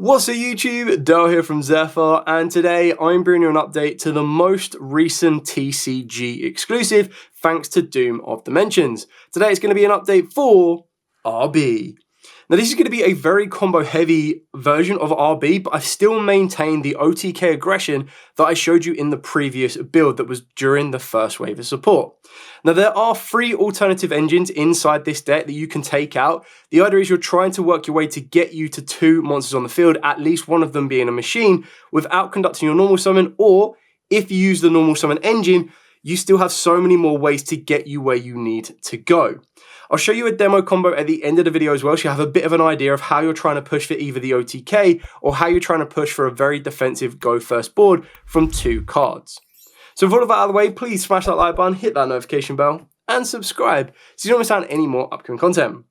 What's up YouTube, Dale here from Zephyr, and today I'm bringing you an update to the most recent TCG exclusive thanks to Doom of Dimensions. Today it's going to be an update for RB. Now this is going to be a very combo heavy version of RB, but I've still maintained the OTK aggression that I showed you in the previous build that was during the first wave of support. Now there are 3 alternative engines inside this deck that you can take out. The idea is you're trying to work your way to get you to 2 monsters on the field, at least one of them being a machine, without conducting your normal summon, or if you use the normal summon engine, you still have so many more ways to get you where you need to go. I'll show you a demo combo at the end of the video as well, so you have a bit of an idea of how you're trying to push for either the OTK or how you're trying to push for a very defensive go first board from 2 cards. So with all of that out of the way, please smash that like button, hit that notification bell, and subscribe so you don't miss out on any more upcoming content.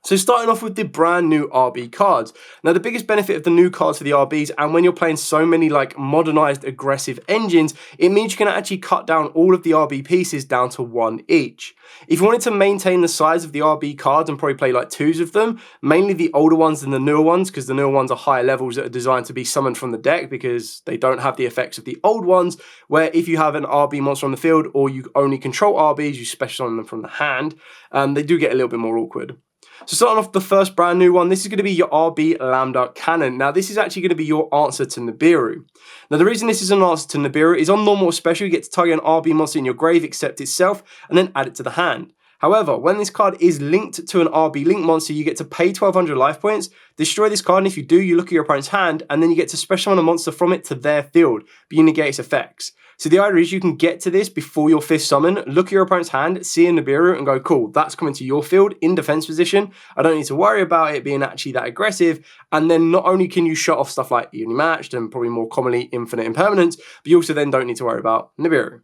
So starting off with the brand new RB cards. Now the biggest benefit of the new cards for the RBs, and when you're playing so many like modernized aggressive engines, it means you can actually cut down all of the RB pieces down to 1 each. If you wanted to maintain the size of the RB cards and probably play like 2s of them, mainly the older ones than the newer ones, because the newer ones are higher levels that are designed to be summoned from the deck because they don't have the effects of the old ones, where if you have an RB monster on the field or you only control RBs, you special summon them from the hand, they do get a little bit more awkward. So starting off the first brand new one, this is going to be your RB Lambda Cannon. Now this is actually going to be your answer to Nibiru. Now the reason this is an answer to Nibiru is on normal or special, you get to target an RB monster in your grave, except itself, and then add it to the hand. However, when this card is linked to an RB link monster, you get to pay 1200 life points, destroy this card, and if you do, you look at your opponent's hand, and then you get to special summon a monster from it to their field, but you negate its effects. So the idea is you can get to this before your 5th summon, look at your opponent's hand, see a Nibiru, and go, cool, that's coming to your field in defense position. I don't need to worry about it being actually that aggressive. And then not only can you shut off stuff like Evenly Matched and probably more commonly Infinite Impermanence, but you also then don't need to worry about Nibiru.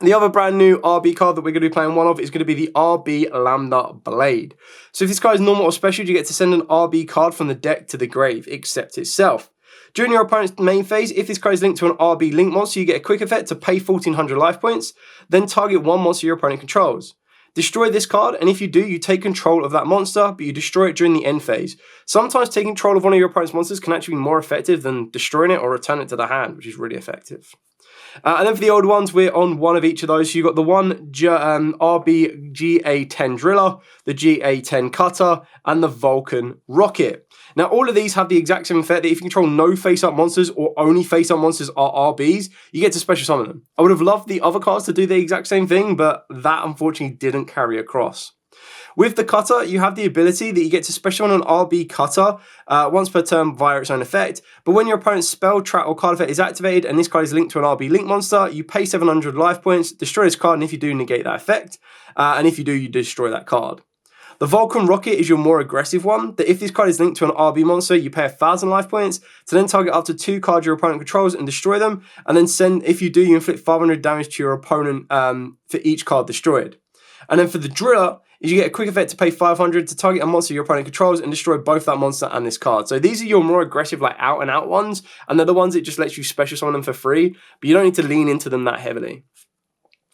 The other brand new RB card that we're going to be playing one of is going to be the RB Lambda Blade. So if this card is normal or special, you get to send an RB card from the deck to the grave, except itself. During your opponent's main phase, if this card is linked to an RB link monster, you get a quick effect to pay 1400 life points, then target 1 monster your opponent controls. Destroy this card, and if you do, you take control of that monster, but you destroy it during the end phase. Sometimes taking control of one of your opponent's monsters can actually be more effective than destroying it or return it to the hand, which is really effective. And then for the old ones, we're on one of each of those. So you've got the one RB GA10 Driller, the GA10 Cutter, and the Vulcan Rocket. Now, all of these have the exact same effect that if you control no face-up monsters or only face-up monsters are RBs, you get to special summon them. I would have loved the other cards to do the exact same thing, but that unfortunately didn't carry across. With the Cutter, you have the ability that you get to special summon an RB Cutter once per turn via its own effect, but when your opponent's spell, trap, or card effect is activated and this card is linked to an RB link monster, you pay 700 life points, destroy this card, and if you do, negate that effect, and if you do, you destroy that card. The Vulcan Rocket is your more aggressive one, that if this card is linked to an RB monster, you pay 1000 life points to then target up to 2 cards your opponent controls and destroy them, and then if you do, you inflict 500 damage to your opponent for each card destroyed. And then for the Driller, is you get a quick effect to pay 500 to target a monster your opponent controls and destroy both that monster and this card. So these are your more aggressive, like out and out ones, and they're the ones that just lets you special summon them for free, but you don't need to lean into them that heavily.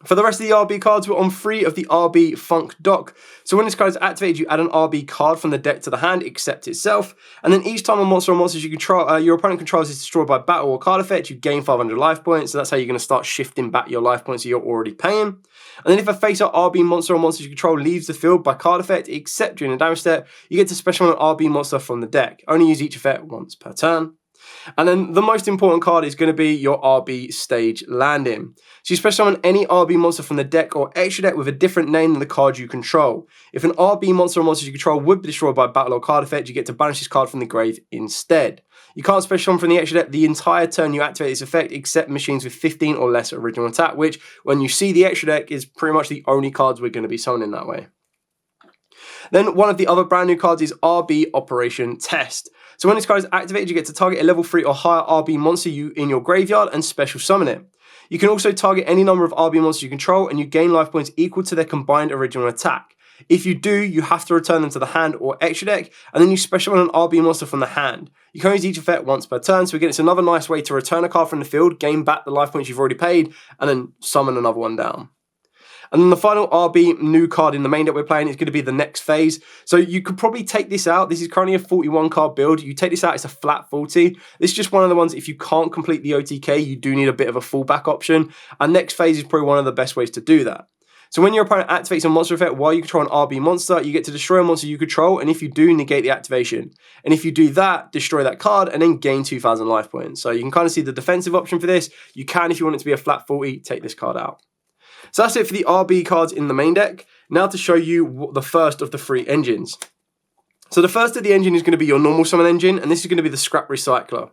For the rest of the RB cards, we're on 3 of the RB Funk Dock. So when this card is activated, you add an RB card from the deck to the hand, except itself. And then each time a monster or monsters you control, your opponent controls is destroyed by battle or card effect, you gain 500 life points. So that's how you're going to start shifting back your life points that you're already paying. And then if a face-up RB monster or monsters you control leaves the field by card effect, except during the damage step, you get to special summon an RB monster from the deck. Only use each effect once per turn. And then the most important card is going to be your RB Stage Landing. So you special summon any RB monster from the deck or extra deck with a different name than the card you control. If an RB monster or monster you control would be destroyed by battle or card effect, you get to banish this card from the grave instead. You can't special summon from the extra deck the entire turn you activate this effect, except machines with 15 or less original attack, which when you see the extra deck is pretty much the only cards we're going to be summoning that way. Then one of the other brand new cards is RB Operation Test. So when this card is activated, you get to target a level 3 or higher RB monster in your graveyard and special summon it. You can also target any number of RB monsters you control and you gain life points equal to their combined original attack. If you do, you have to return them to the hand or extra deck, and then you special summon an RB monster from the hand. You can only use each effect once per turn, so again, it's another nice way to return a card from the field, gain back the life points you've already paid, and then summon another one down. And then the final RB new card in the main deck we're playing is going to be the next phase. So you could probably take this out. This is currently a 41 card build. You take this out, it's a flat 40. This is just one of the ones, if you can't complete the OTK, you do need a bit of a fallback option. And next phase is probably one of the best ways to do that. So when your opponent activates a monster effect while you control an RB monster, you get to destroy a monster you control, and if you do, negate the activation. And if you do that, destroy that card, and then gain 2,000 life points. So you can kind of see the defensive option for this. You can, if you want it to be a flat 40, take this card out. So that's it for the RB cards in the main deck. Now to show you the first of the 3 engines. So the first of the engine is going to be your normal summon engine, and this is going to be the Scrap Recycler.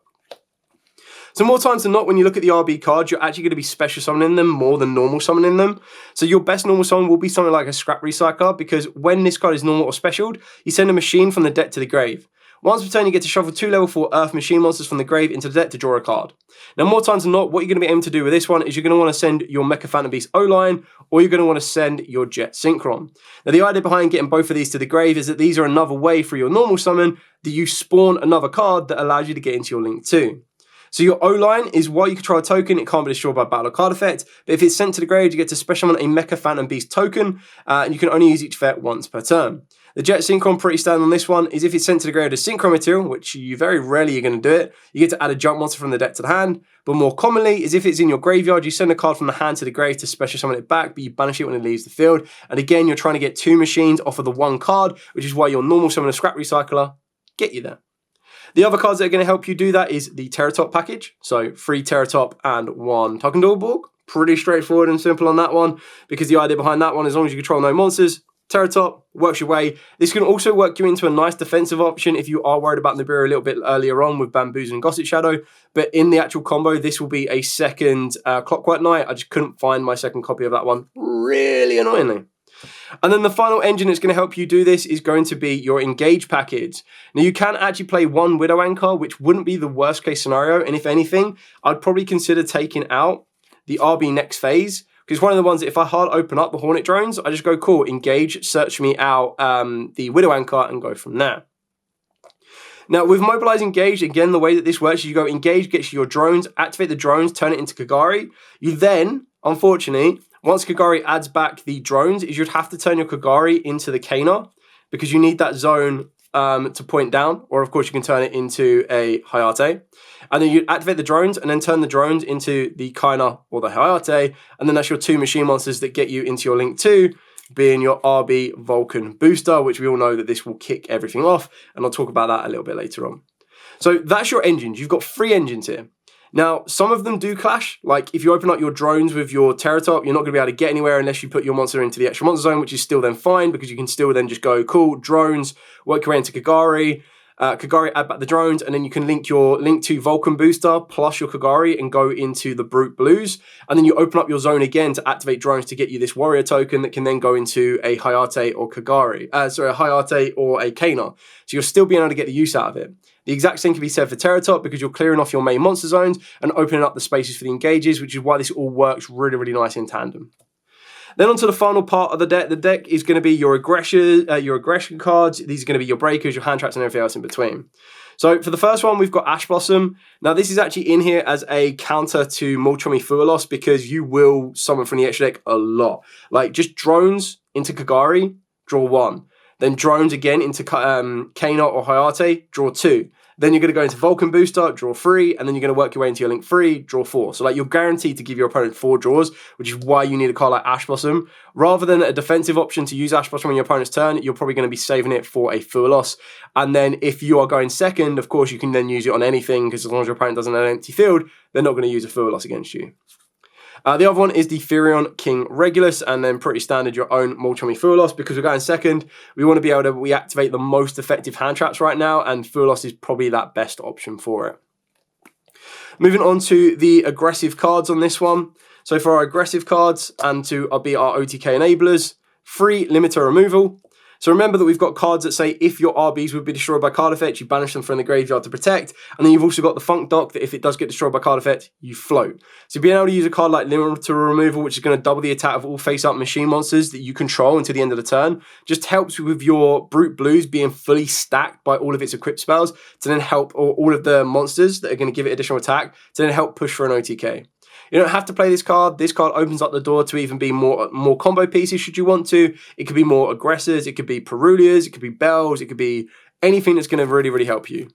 So more times than not, when you look at the RB cards, you're actually going to be special summoning them more than normal summoning them. So your best normal summon will be something like a Scrap Recycler, because when this card is normal or specialed, you send a machine from the deck to the grave. Once per turn, you get to shuffle 2 level 4 Earth machine monsters from the grave into the deck to draw a card. Now, more times than not, what you're going to be aiming to do with this one is you're going to want to send your Mecha Phantom Beast O-Line, or you're going to want to send your Jet Synchron. Now, the idea behind getting both of these to the grave is that these are another way for your normal summon that you spawn another card that allows you to get into your Link 2. So your O-Line is while you control a token, it can't be destroyed by battle or card effect, but if it's sent to the grave, you get to special summon a Mecha Phantom Beast token, and you can only use each effect once per turn. The Jet Synchron, pretty standard on this one, is if it's sent to the grave as Synchron material, which you very rarely are going to do it, you get to add a jump monster from the deck to the hand, but more commonly is if it's in your graveyard, you send a card from the hand to the grave to special summon it back, but you banish it when it leaves the field, and again, you're trying to get 2 machines off of the 1 card, which is why your normal summon a Scrap Recycler get you there. The other cards that are going to help you do that is the Teratop package. So 3 Teratop and 1 Tuckendoorborg. Pretty straightforward and simple on that one, because the idea behind that one, as long as you control no monsters, Teratop works your way. This can also work you into a nice defensive option if you are worried about Nibiru a little bit earlier on with Bamboozle and Gossip Shadow. But in the actual combo, this will be a second Clockwork Knight. I just couldn't find my second copy of that one, really annoyingly. And then the final engine that's going to help you do this is going to be your Engage package. Now, you can actually play 1 Widow Anchor, which wouldn't be the worst case scenario. And if anything, I'd probably consider taking out the RB next phase, because one of the ones that if I hard open up the Hornet drones, I just go, cool, Engage, search me out the Widow Anchor and go from there. Now, with Mobilize Engage, again, the way that this works is you go Engage, gets you your drones, activate the drones, turn it into Kagari. You then, unfortunately, once Kagari adds back the drones, is you'd have to turn your Kagari into the Kana, because you need that zone to point down, or of course you can turn it into a Hayate. And then you activate the drones and then turn the drones into the Kana or the Hayate, and then that's your 2 machine monsters that get you into your Link 2, being your RB Vulcan booster, which we all know that this will kick everything off, and I'll talk about that a little bit later on. So that's your engines. You've got 3 engines here. Now, some of them do clash. Like, if you open up your drones with your Teratop, you're not going to be able to get anywhere unless you put your monster into the extra monster zone, which is still then fine, because you can still then just go, cool, drones, work your way into Kagari, Kagari, add back the drones, and then you can link your Link 2 Vulcan booster plus your Kagari and go into the Brute Blues. And then you open up your zone again to activate drones to get you this warrior token that can then go into a Hayate or Kagari. A Hayate or a Kana. So you're still being able to get the use out of it. The exact same can be said for Teratop, because you're clearing off your main monster zones and opening up the spaces for the engages, which is why this all works really, really nice in tandem. Then on to the final part of the deck. The deck is going to be your aggression cards. These are going to be your breakers, your hand traps, and everything else in between. So for the first one, we've got Ash Blossom. Now this is actually in here as a counter to Molchomi Fualos, because you will summon from the extra deck a lot. Like just drones into Kagari, draw 1. Then drones again into Kana or Hayate, draw 2. Then you're going to go into Vulcan Booster, draw 3, and then you're going to work your way into your Link 3, draw 4. So like you're guaranteed to give your opponent 4 draws, which is why you need a card like Ash Blossom. Rather than a defensive option to use Ash Blossom on your opponent's turn, you're probably going to be saving it for a Fualos. And then if you are going second, of course, you can then use it on anything, because as long as your opponent doesn't have an empty field, they're not going to use a Fualos against you. The other one is the Firion King Regulus, and then pretty standard your own Molchomi Fualos, because we're going second. We want to be able to reactivate the most effective hand traps right now, and Fualos is probably that best option for it. Moving on to the aggressive cards on this one. So for our aggressive cards, and to be our OTK enablers, 3 limiter removal. So remember that we've got cards that say if your RBs would be destroyed by card effect, you banish them from the graveyard to protect. And then you've also got the Funk Dock that if it does get destroyed by card effect, you float. So being able to use a card like Limiter Removal, which is going to double the attack of all face-up machine monsters that you control until the end of the turn, just helps with your Brute Blues being fully stacked by all of its equipped spells to then help all of the monsters that are going to give it additional attack to then help push for an OTK. You don't have to play this card. This card opens up the door to even be more combo pieces should you want to. It could be more aggressors, it could be Perulias, it could be Bells, it could be anything that's going to really, really help you.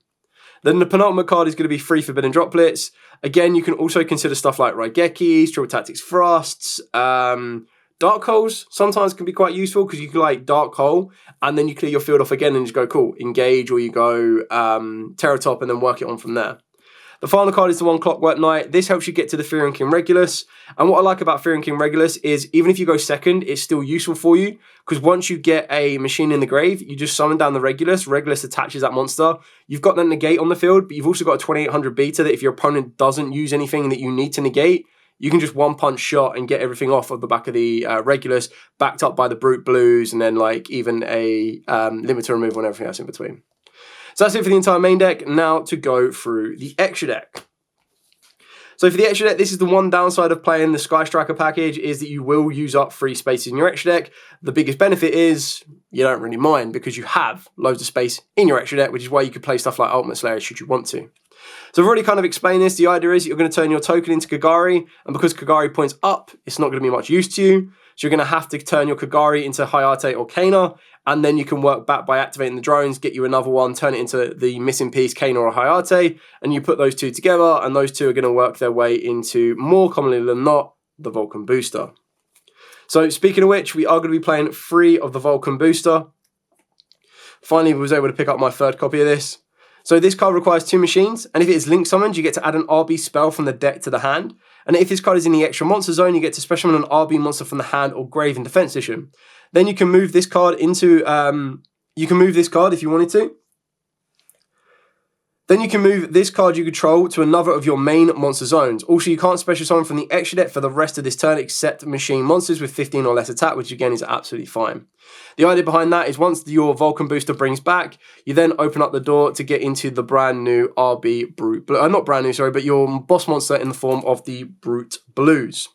Then the penultimate card is going to be 3 Forbidden Droplets. Again, you can also consider stuff like Raigekis, Triple Tactics Thrusts, Dark Holes sometimes can be quite useful because you can like Dark Hole and then you clear your field off again and just go, cool, engage, or you go Terror Top and then work it on from there. The final card is the 1 Clockwork Knight. This helps you get to the Fearing King Regulus. And what I like about Fearing King Regulus is even if you go second, it's still useful for you because once you get a machine in the grave, you just summon down the Regulus. Regulus attaches that monster. You've got that negate on the field, but you've also got a 2800 beta that if your opponent doesn't use anything that you need to negate, you can just one-punch shot and get everything off of the back of the Regulus, backed up by the Brute Blues, and then like even a limiter removal and everything else in between. So that's it for the entire main deck. Now to go through the extra deck. So for the extra deck, this is the one downside of playing the Sky Striker package is that you will use up free spaces in your extra deck. The biggest benefit is you don't really mind because you have loads of space in your extra deck, which is why you could play stuff like Ultimate Slayer should you want to. So I've already kind of explained this. The idea is you're going to turn your token into Kagari, and because Kagari points up, it's not going to be much use to you. So you're going to have to turn your Kagari into Hayate or Kana, and then you can work back by activating the drones, get you another one, turn it into the missing piece, Kana or Hayate, and you put those two together, and those two are going to work their way into, more commonly than not, the Vulcan Booster. So speaking of which, we are going to be playing 3 of the Vulcan Booster. Finally, I was able to pick up my 3rd copy of this. So this card requires 2 machines, and if it is link summoned, you get to add an RB spell from the deck to the hand. And if this card is in the extra monster zone, you get to special summon an RB monster from the hand or grave in defense position. Then you can move this card into, you can move this card if you wanted to. Then you can move this card you control to another of your main monster zones. Also, you can't special summon from the extra deck for the rest of this turn except machine monsters with 15 or less attack, which again is absolutely fine. The idea behind that is once your Vulcan Booster brings back, you then open up the door to get into the brand new RB Brute Blue, not brand new, sorry, but your boss monster in the form of the Brute Blues.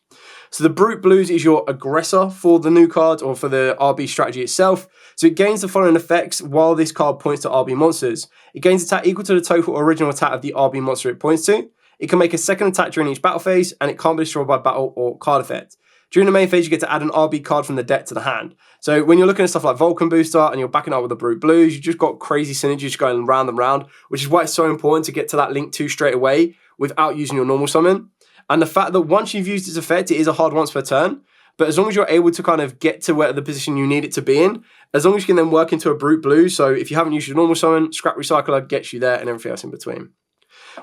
So the Brute Blues is your aggressor for the new card or for the RB strategy itself. So it gains the following effects while this card points to RB monsters. It gains attack equal to the total original attack of the RB monster it points to. It can make a second attack during each battle phase, and it can't be destroyed by battle or card effect. During the main phase, you get to add an RB card from the deck to the hand. So when you're looking at stuff like Vulcan Booster and you're backing up with the Brute Blues, you've just got crazy synergies going round and round, which is why it's so important to get to that Link 2 straight away without using your normal summon. And the fact that once you've used its effect, it is a hard once per turn, but as long as you're able to kind of get to where the position you need it to be in, as long as you can then work into a Brute Blue, so if you haven't used your normal summon, Scrap Recycler gets you there and everything else in between.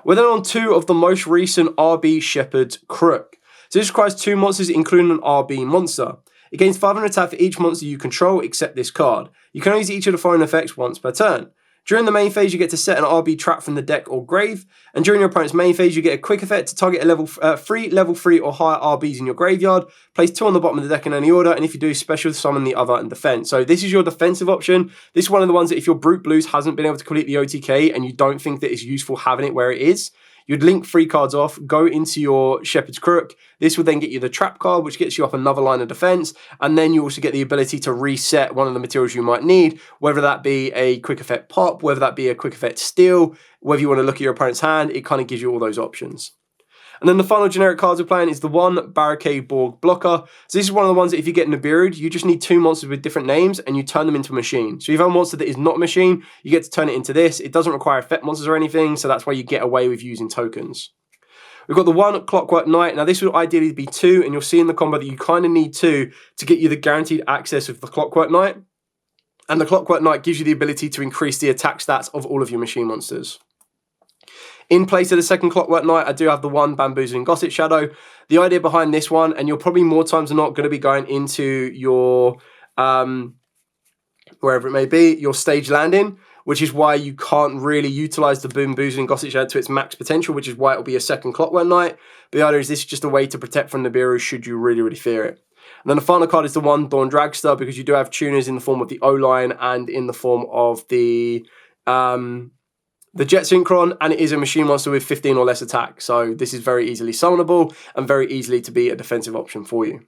We're then on 2 of the most recent RB Shepherd Crook. So this requires 2 monsters including an RB monster. It gains 500 attack for each monster you control except this card. You can only use each of the following effects once per turn. During the main phase, you get to set an RB trap from the deck or grave, and during your opponent's main phase, you get a quick effect to target a level 3 or higher RBs in your graveyard, place 2 on the bottom of the deck in any order, and if you do, special summon the other in defense. So this is your defensive option. This is one of the ones that if your Brute Blues hasn't been able to complete the OTK and you don't think that it's useful having it where it is, you'd link 3 cards off, go into your Shepherd's Crook. This will then get you the trap card, which gets you up another line of defense. And then you also get the ability to reset one of the materials you might need, whether that be a quick effect pop, whether that be a quick effect steal, whether you want to look at your opponent's hand, it kind of gives you all those options. And then the final generic cards we're playing is the 1 Barricade Borg Blocker. So this is one of the ones that if you get Nibiru'd, you just need 2 monsters with different names and you turn them into a machine. So if you have a monster that is not a machine, you get to turn it into this. It doesn't require effect monsters or anything, so that's why you get away with using tokens. We've got the 1 Clockwork Knight. Now this would ideally be 2, and you'll see in the combo that you kind of need 2 to get you the guaranteed access of the Clockwork Knight. And the Clockwork Knight gives you the ability to increase the attack stats of all of your machine monsters. In place of the 2nd Clockwork Knight, I do have the 1 Bamboozling Gossip Shadow. The idea behind this one, and you're probably more times than not going to be going into your, wherever it may be, your stage landing, which is why you can't really utilize the Bamboozling Gossip Shadow to its max potential, which is why it'll be a 2nd Clockwork Knight. But the idea is this is just a way to protect from Nibiru should you really, really fear it. And then the final card is the 1 Dawn Dragster, because you do have tuners in the form of the O-Line and in the form of the Jet Synchron, and it is a machine monster with 15 or less attack. So this is very easily summonable and very easily to be a defensive option for you.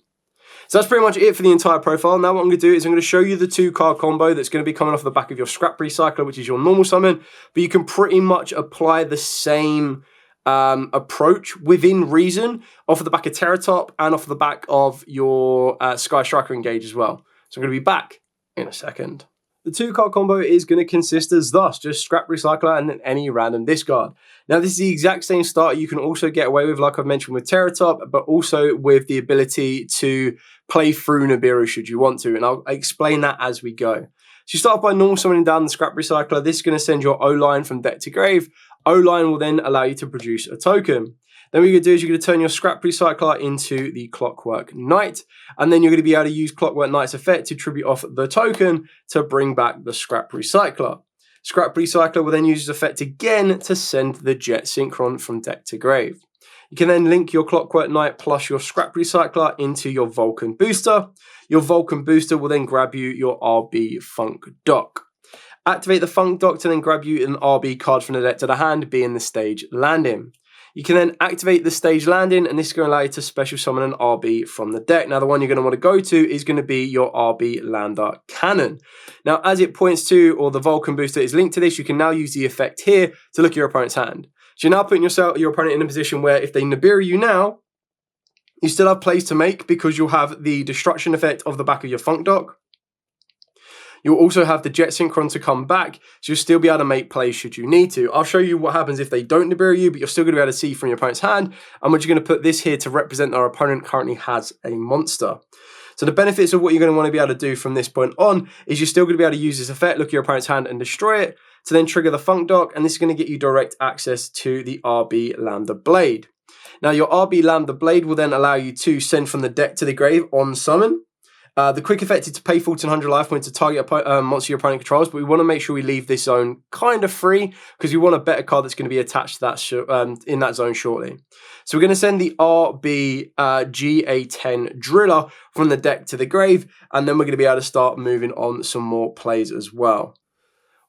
So that's pretty much it for the entire profile. Now what I'm going to do is I'm going to show you the 2 card combo that's going to be coming off the back of your Scrap Recycler, which is your normal summon, but you can pretty much apply the same approach within reason off of the back of Terratop and off of the back of your Sky Striker Engage as well. So I'm going to be back in a second. The 2-card combo is going to consist as thus, just Scrap Recycler and then any random discard. Now this is the exact same start you can also get away with, like I've mentioned with Terratop, but also with the ability to play through Nibiru should you want to, and I'll explain that as we go. So you start by normal summoning down the Scrap Recycler. This is going to send your O-line from deck to grave. O-line will then allow you to produce a token. Then what you're going to do is you're going to turn your Scrap Recycler into the Clockwork Knight, and then you're going to be able to use Clockwork Knight's effect to tribute off the token to bring back the Scrap Recycler. Scrap Recycler will then use this effect again to send the Jet Synchron from deck to grave. You can then link your Clockwork Knight plus your Scrap Recycler into your Vulcan Booster. Your Vulcan Booster will then grab you your RB Funk Dock. Activate the Funk Dock to then grab you an RB card from the deck to the hand, being the Stage Landing. You can then activate the Stage Landing, and this is going to allow you to special summon an RB from the deck. Now, the one you're going to want to go to is going to be your RB Lander Cannon. Now, as it points to, or the Vulcan Booster is linked to this, you can now use the effect here to look at your opponent's hand. So you're now putting your opponent in a position where if they Nibiru you now, you still have plays to make because you'll have the destruction effect of the back of your Funk Dock. You'll also have the Jet Synchron to come back, so you'll still be able to make plays should you need to. I'll show you what happens if they don't Nibiru you, but you're still going to be able to see from your opponent's hand, and we're just going to put this here to represent that our opponent currently has a monster. So the benefits of what you're going to want to be able to do from this point on is you're still going to be able to use this effect, look at your opponent's hand and destroy it, to then trigger the Funk Dock, and this is going to get you direct access to the RB Lambda Blade. Now your RB Lambda Blade will then allow you to send from the deck to the grave on summon. The quick effect is to pay 1400 life points to target a monster your opponent controls, but we want to make sure we leave this zone kind of free because we want a better card that's going to be attached to that in that zone shortly. So we're going to send the RB GA10 Driller from the deck to the grave, and then we're going to be able to start moving on some more plays as well.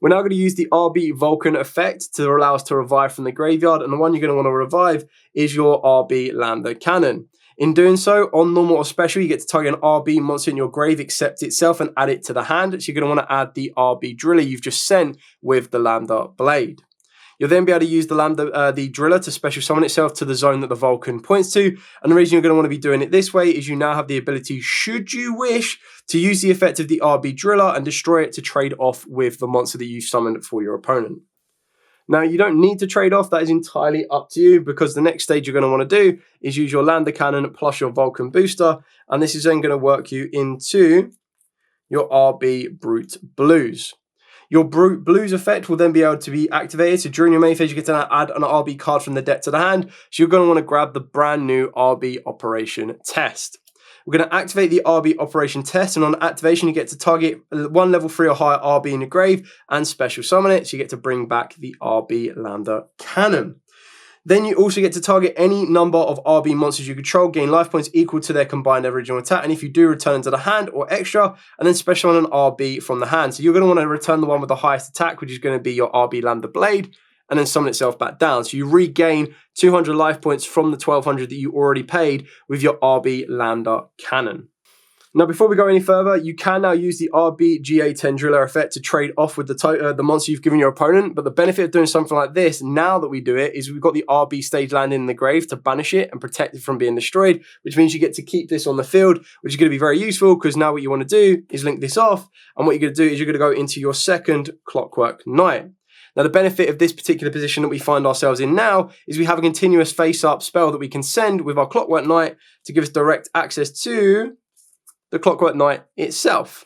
We're now going to use the RB Vulcan effect to allow us to revive from the graveyard, and the one you're going to want to revive is your RB Lander Cannon. In doing so, on normal or special, you get to target an RB monster in your grave, accept itself, and add it to the hand. So you're going to want to add the RB Driller you've just sent with the Lambda Blade. You'll then be able to use the Driller to special summon itself to the zone that the Vulcan points to. And the reason you're going to want to be doing it this way is you now have the ability, should you wish, to use the effect of the RB Driller and destroy it to trade off with the monster that you've summoned for your opponent. Now, you don't need to trade off. That is entirely up to you because the next stage you're going to want to do is use your Lander Cannon plus your Vulcan Booster. And this is then going to work you into your RB Brute Blues. Your Brute Blues effect will then be able to be activated. So during your main phase, you get to add an RB card from the deck to the hand. So you're going to want to grab the brand new RB Operation Test. We're going to activate the RB Operation Test, and on activation, you get to target one level 3 or higher RB in your grave and special summon it, so you get to bring back the RB Lander Cannon. Then you also get to target any number of RB monsters you control, gain life points equal to their combined original attack, and if you do, return to the hand or extra, and then special summon an RB from the hand. So you're going to want to return the one with the highest attack, which is going to be your RB Lander Blade, and then summon itself back down. So you regain 200 life points from the 1200 that you already paid with your RB Lander Cannon. Now, before we go any further, you can now use the RB GA10 Driller effect to trade off with the monster you've given your opponent. But the benefit of doing something like this, now that we do it, is we've got the RB Stage Landing in the grave to banish it and protect it from being destroyed, which means you get to keep this on the field, which is going to be very useful because now what you want to do is link this off. And what you're going to do is you're going to go into your second Clockwork Knight. Now, the benefit of this particular position that we find ourselves in now is we have a continuous face-up spell that we can send with our Clockwork Knight to give us direct access to the Clockwork Knight itself.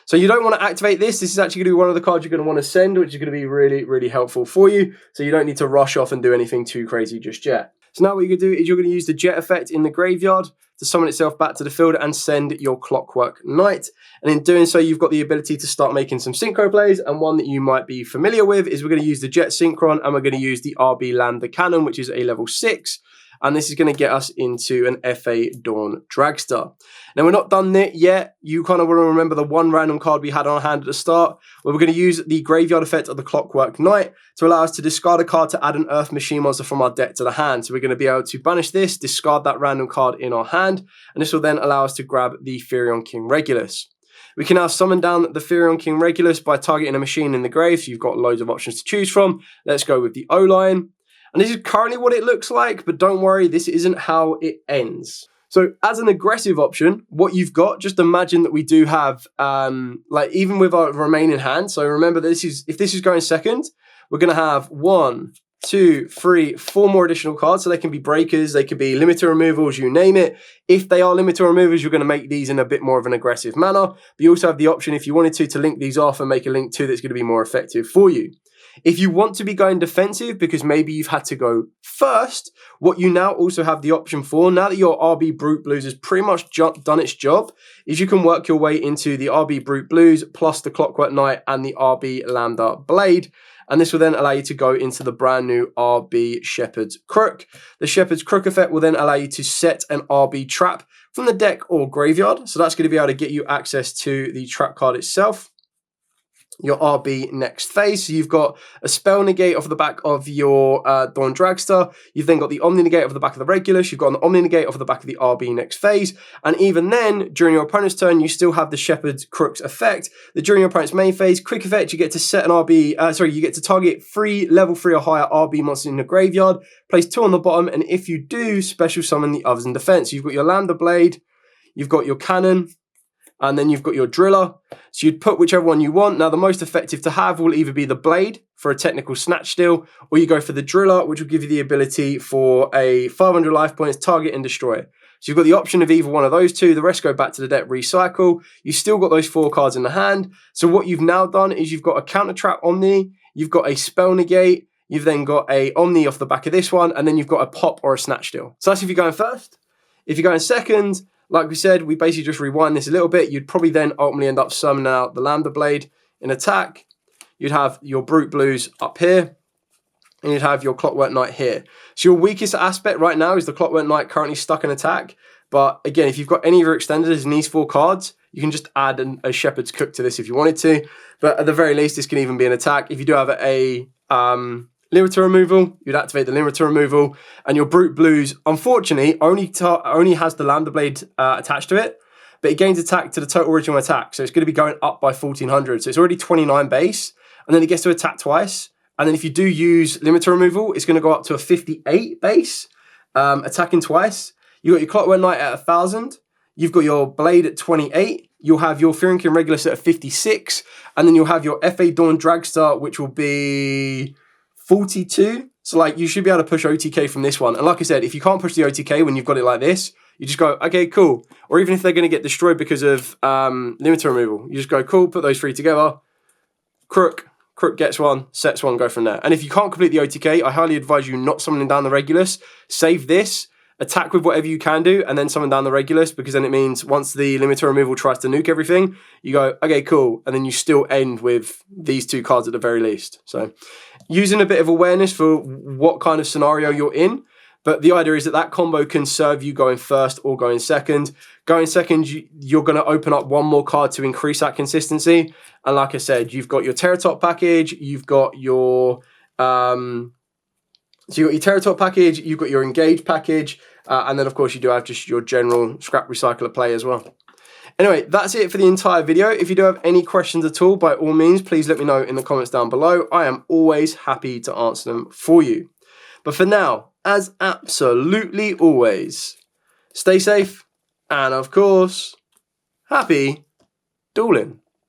So you don't want to activate this. This is actually going to be one of the cards you're going to want to send, which is going to be really, really helpful for you. So you don't need to rush off and do anything too crazy just yet. So now what you're going to do is you're going to use the Jet effect in the graveyard to summon itself back to the field and send your Clockwork Knight. And in doing so, you've got the ability to start making some synchro plays. And one that you might be familiar with is we're going to use the Jet Synchron and we're going to use the RB Lander Cannon, which is a level 6. And this is going to get us into an FA Dawn Dragster. Now, we're not done there yet. You kind of want to remember the one random card we had on hand at the start, where we're going to use the graveyard effect of the Clockwork Knight to allow us to discard a card to add an Earth Machine monster from our deck to the hand. So we're going to be able to banish this, discard that random card in our hand, and this will then allow us to grab the Firion King Regulus. We can now summon down the Firion King Regulus by targeting a machine in the grave, so you've got loads of options to choose from. Let's go with the O-Line. And this is currently what it looks like, but don't worry, this isn't how it ends. So as an aggressive option, what you've got, just imagine that we do have, like even with our remaining hand. So remember, if this is going second, we're going to have 1, 2, 3, 4 more additional cards. So they can be breakers, they could be limiter removals, you name it. If they are limiter removals, you're going to make these in a bit more of an aggressive manner. But you also have the option, if you wanted to link these off and make a link 2 that's going to be more effective for you. If you want to be going defensive because maybe you've had to go first, what you now also have the option for, now that your RB Brute Blues has pretty much done its job, is you can work your way into the RB Brute Blues plus the Clockwork Knight and the RB Lambda Blade. And this will then allow you to go into the brand new RB Shepherd's Crook. The Shepherd's Crook effect will then allow you to set an RB trap from the deck or graveyard. So that's going to be able to get you access to the trap card itself. Your RB next phase. So you've got a spell negate off the back of your Dawn Dragster. You've then got the Omni negate off the back of the Regulus. You've got an Omni negate off the back of the RB next phase. And even then, during your opponent's turn, you still have the Shepherd's Crook's effect. That during your opponent's main phase, quick effect, you get to set an you get to target 3 level 3 or higher RB monsters in the graveyard. Place 2 on the bottom, and if you do, special summon the others in defense. So you've got your Lambda Blade, you've got your Cannon, and then you've got your Driller. So you'd put whichever one you want. Now, the most effective to have will either be the Blade for a technical snatch steal, or you go for the Driller, which will give you the ability for a 500 life points, target and destroy. So you've got the option of either one of those two. The rest go back to the deck, recycle. You've still got those 4 cards in the hand. So what you've now done is you've got a counter trap Omni, you've got a spell negate, you've then got a Omni off the back of this one, and then you've got a pop or a snatch steal. So that's if you're going first. If you're going second, like we said, we basically just rewind this a little bit. You'd probably then ultimately end up summoning out the Lambda Blade in attack. You'd have your Brute Blues up here, and you'd have your Clockwork Knight here. So your weakest aspect right now is the Clockwork Knight currently stuck in attack. But again, if you've got any of your extenders in these 4 cards, you can just add a Shepherd's Crook to this if you wanted to. But at the very least, this can even be an attack. If you do have a limiter removal, you'd activate the limiter removal, and your Brute Blues, unfortunately, only has the Lambda Blade attached to it, but it gains attack to the total original attack, so it's going to be going up by 1400, so it's already 29 base, and then it gets to attack twice, and then if you do use limiter removal, it's going to go up to a 58 base, attacking twice. You've got your Clockwork Knight at 1000, you've got your Blade at 28, you'll have your Fearinkin Regulus at 56, and then you'll have your FA Dawn Dragster, which will be 42. So like you should be able to push OTK from this one. And like I said, if you can't push the OTK when you've got it like this, you just go, okay, cool. Or even if they're going to get destroyed because of limiter removal, you just go, cool, put those 3 together. Crook gets one, sets one, go from there. And if you can't complete the OTK, I highly advise you not summoning down the Regulus. Save this, attack with whatever you can do, and then summon down the Regulus, because then it means once the limiter removal tries to nuke everything, you go, okay, cool, and then you still end with these 2 cards at the very least. So using a bit of awareness for what kind of scenario you're in, but the idea is that combo can serve you going first or going second. Going second, you're going to open up 1 more card to increase that consistency. And like I said, you've got your Terratop package, you've got your so you've got your Terratop package, you've got your Engage package, and then of course you do have just your general scrap recycler play as well. Anyway, that's it for the entire video. If you do have any questions at all, by all means, please let me know in the comments down below. I am always happy to answer them for you. But for now, as absolutely always, stay safe, and of course, happy dueling.